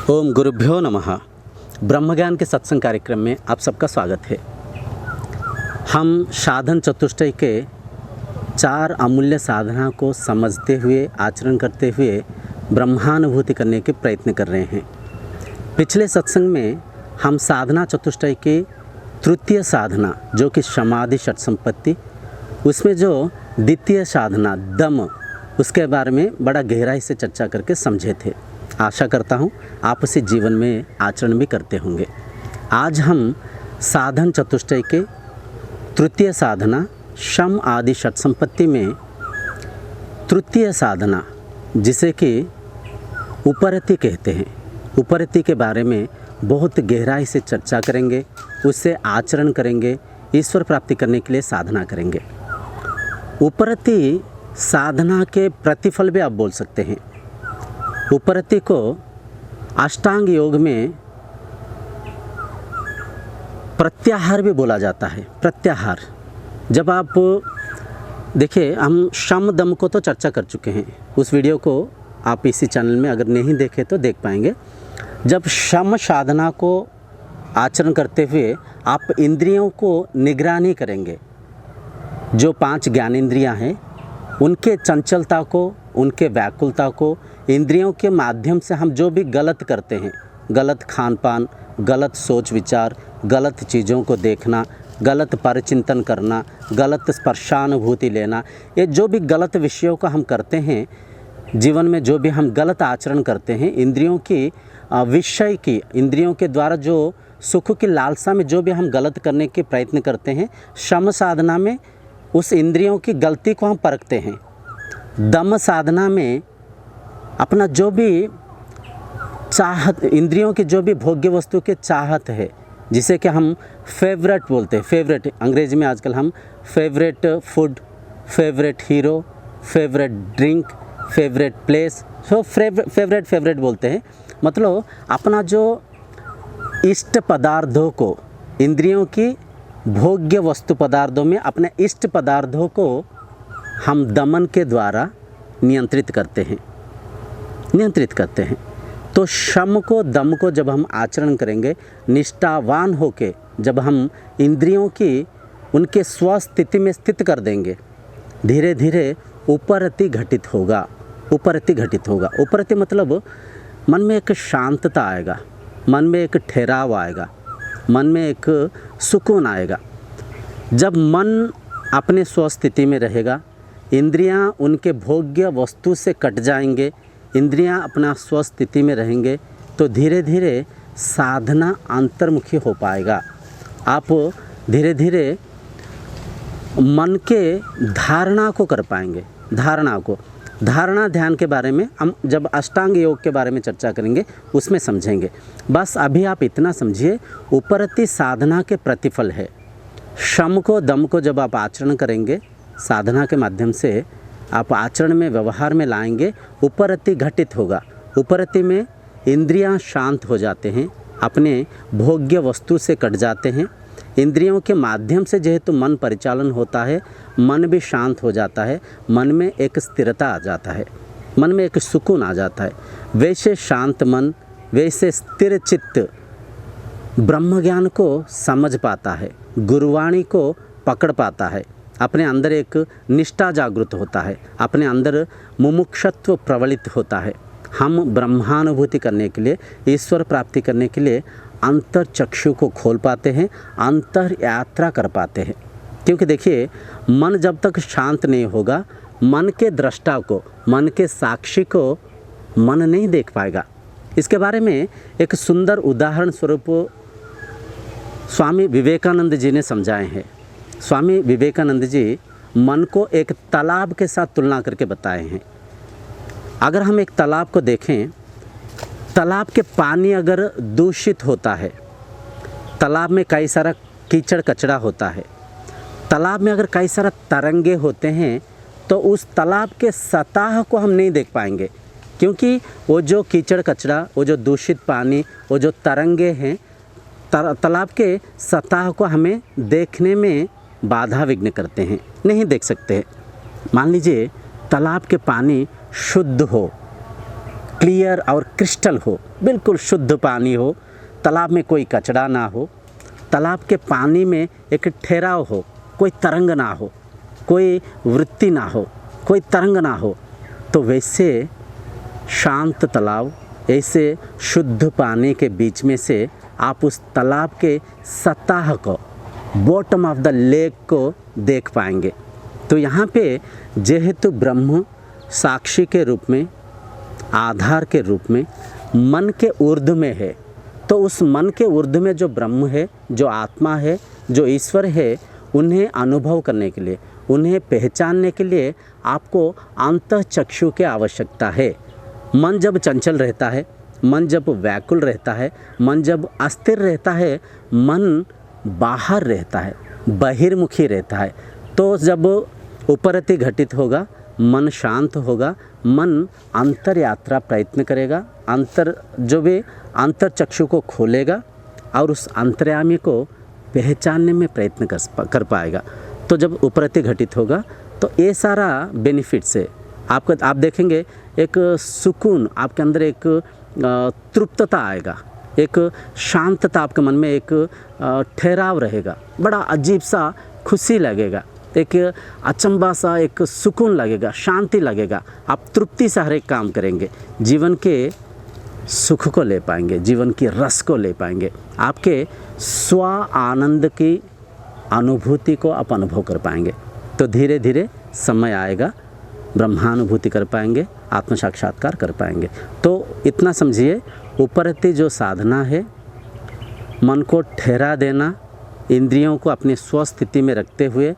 ओम गुरुभ्यो नमः। ब्रह्म ज्ञान के सत्संग कार्यक्रम में आप सबका स्वागत है। हम साधन चतुष्टय के 4 अमूल्य साधना को समझते हुए आचरण करते हुए ब्रह्मानुभूति करने के प्रयत्न कर रहे हैं। पिछले सत्संग में हम साधना चतुष्टय की तृतीय साधना जो कि समाधि षट संपत्ति, उसमें जो द्वितीय साधना दम, उसके बारे में बड़ा गहराई से चर्चा करके समझे थे। आशा करता हूँ आप उसे जीवन में आचरण भी करते होंगे। आज हम साधन चतुष्टय के तृतीय साधना शम आदि षट संपत्ति में तृतीय साधना जिसे कि उपरति कहते हैं, उपरति के बारे में बहुत गहराई से चर्चा करेंगे, उससे आचरण करेंगे, ईश्वर प्राप्ति करने के लिए साधना करेंगे। उपरति साधना के प्रतिफल भी आप बोल सकते हैं। उपरति को अष्टांग योग में प्रत्याहार भी बोला जाता है। प्रत्याहार जब आप देखिए, हम शम दम को तो चर्चा कर चुके हैं, उस वीडियो को आप इसी चैनल में अगर नहीं देखे तो देख पाएंगे। जब शम साधना को आचरण करते हुए आप इंद्रियों को निगरानी करेंगे, जो 5 ज्ञानेंद्रियां हैं उनके चंचलता को, उनके व्याकुलता को, इंद्रियों के माध्यम से हम जो भी गलत करते हैं, गलत खान पान, गलत सोच विचार, गलत चीज़ों को देखना, गलत परिचिंतन करना, गलत स्पर्शानुभूति लेना, ये जो भी गलत विषयों का हम करते हैं जीवन में, जो भी हम गलत आचरण करते हैं, इंद्रियों की विषय की, इंद्रियों के द्वारा जो सुख की लालसा में जो भी हम गलत करने के प्रयत्न करते हैं, शम साधना में उस इंद्रियों की गलती को हम परखते हैं। दम साधना में अपना जो भी चाहत, इंद्रियों की जो भी भोग्य वस्तु के चाहत है, जिसे कि हम फेवरेट बोलते हैं, फेवरेट अंग्रेजी में आजकल हम favourite food, favourite hero, favourite drink, favourite place, so favourite बोलते हैं। मतलब अपना जो इष्ट पदार्थों को, इंद्रियों की भोग्य वस्तु पदार्थों में अपने इष्ट पदार्थों को हम दमन के द्वारा नियंत्रित करते हैं। तो शम को, दम को जब हम आचरण करेंगे, निष्ठावान होके जब हम इंद्रियों की उनके स्वस्थिति में स्थित कर देंगे, धीरे धीरे उपरति घटित होगा। उपरति मतलब मन में एक शांतता आएगा, मन में एक ठहराव आएगा, मन में एक सुकून आएगा। जब मन अपने स्वस्थिति में रहेगा, इंद्रियां उनके भोग्य वस्तु से कट जाएंगे, इंद्रियां अपना स्वस्थिति में रहेंगे, तो धीरे धीरे साधना अंतर्मुखी हो पाएगा। आप धीरे धीरे मन के धारणा को कर पाएंगे। धारणा ध्यान के बारे में हम जब अष्टांग योग के बारे में चर्चा करेंगे उसमें समझेंगे। बस अभी आप इतना समझिए, उपरति साधना के प्रतिफल है। शम को, दम को जब आप आचरण करेंगे, साधना के माध्यम से आप आचरण में, व्यवहार में लाएंगे, उपरति घटित होगा। उपरति में इंद्रियां शांत हो जाते हैं, अपने भोग्य वस्तु से कट जाते हैं। इंद्रियों के माध्यम से जेहेतु मन परिचालन होता है, मन भी शांत हो जाता है, मन में एक स्थिरता आ जाता है, मन में एक सुकून आ जाता है। वैसे शांत मन, वैसे स्थिर चित्त ब्रह्म ज्ञान को समझ पाता है, गुरुवाणी को पकड़ पाता है, अपने अंदर एक निष्ठा जागृत होता है, अपने अंदर मुमुक्षत्व प्रवलित होता है। हम ब्रह्मानुभूति करने के लिए, ईश्वर प्राप्ति करने के लिए अंतर चक्षु को खोल पाते हैं, अंतर यात्रा कर पाते हैं। क्योंकि देखिए, मन जब तक शांत नहीं होगा, मन के दृष्टा को, मन के साक्षी को मन नहीं देख पाएगा। इसके बारे में एक सुंदर उदाहरण स्वरूप स्वामी विवेकानंद जी ने समझाए हैं। स्वामी विवेकानंद जी मन को एक तालाब के साथ तुलना करके बताए हैं। अगर हम एक तालाब को देखें, तालाब के पानी अगर दूषित होता है, तालाब में कई सारा कीचड़ कचरा होता है, तालाब में अगर कई सारा तरंगे होते हैं, तो उस तालाब के सतह को हम नहीं देख पाएंगे, क्योंकि वो जो कीचड़ कचरा, वो जो दूषित पानी, वो जो तरंगे हैं, तालाब के सतह को हमें देखने में बाधा विघ्न करते हैं, नहीं देख सकते। मान लीजिए तालाब के पानी शुद्ध हो, क्लियर और क्रिस्टल हो, बिल्कुल शुद्ध पानी हो, तालाब में कोई कचरा ना हो, तालाब के पानी में एक ठहराव हो, कोई तरंग ना हो, कोई वृत्ति ना हो, कोई तरंग ना हो, तो वैसे शांत तालाब, ऐसे शुद्ध पानी के बीच में से आप उस तालाब के सतह को, बॉटम ऑफ द लेक को देख पाएंगे। तो यहाँ पे जेहेतु ब्रह्म साक्षी के रूप में, आधार के रूप में, मन के ऊर्ध्व में है, तो उस मन के ऊर्ध्व में जो ब्रह्म है, जो आत्मा है, जो ईश्वर है, उन्हें अनुभव करने के लिए, उन्हें पहचानने के लिए आपको अंतःचक्षु की आवश्यकता है। मन जब चंचल रहता है, मन जब व्याकुल रहता है, मन जब अस्थिर रहता है, मन बाहर रहता है, बहिर्मुखी रहता है, तो जब उपरति घटित होगा, मन शांत होगा, मन अंतर यात्रा प्रयत्न करेगा, जो भी अंतर चक्षु को खोलेगा और उस अंतर्यामी को पहचानने में प्रयत्न कर पाएगा। तो जब उपरति घटित होगा तो ये सारा बेनिफिट्स है आप देखेंगे, एक सुकून आपके अंदर, एक तृप्तता आएगा, एक शांतता आपके मन में, एक ठहराव रहेगा, बड़ा अजीब सा खुशी लगेगा, एक अचंबा सा एक सुकून लगेगा, शांति लगेगा। आप तृप्ति से हर एक काम करेंगे, जीवन के सुख को ले पाएंगे, जीवन की रस को ले पाएंगे, आपके स्व आनंद की अनुभूति को आप अनुभव कर पाएंगे। तो धीरे धीरे समय आएगा, ब्रह्मानुभूति कर पाएंगे, आत्म साक्षात्कार कर पाएंगे। तो इतना समझिए, उपरति जो साधना है, मन को ठहरा देना, इंद्रियों को अपनी स्वस्थिति में रखते हुए,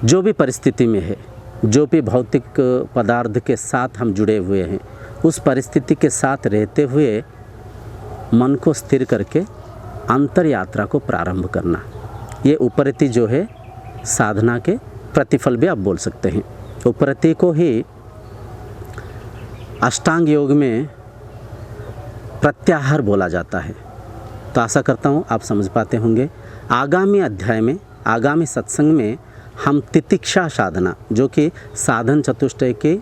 जो भी परिस्थिति में है, जो भी भौतिक पदार्थ के साथ हम जुड़े हुए हैं, उस परिस्थिति के साथ रहते हुए मन को स्थिर करके अंतर यात्रा को प्रारंभ करना, ये उपरति जो है साधना के प्रतिफल भी आप बोल सकते हैं। उपरति को ही अष्टांग योग में प्रत्याहार बोला जाता है। तो आशा करता हूँ आप समझ पाते होंगे। आगामी अध्याय में, आगामी सत्संग में हम तितिक्षा साधना, जो कि साधन चतुष्टय के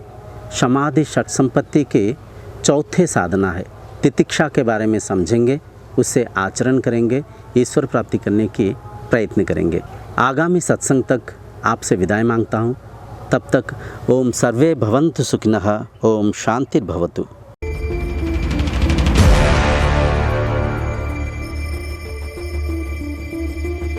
समाधि षट संपत्ति के चौथे साधना है, तितिक्षा के बारे में समझेंगे, उससे आचरण करेंगे, ईश्वर प्राप्ति करने की प्रयत्न करेंगे। आगामी सत्संग तक आपसे विदाई मांगता हूँ। तब तक ओम सर्वे भवन्तु सुखिनः, ओम शांतिर्भवतु।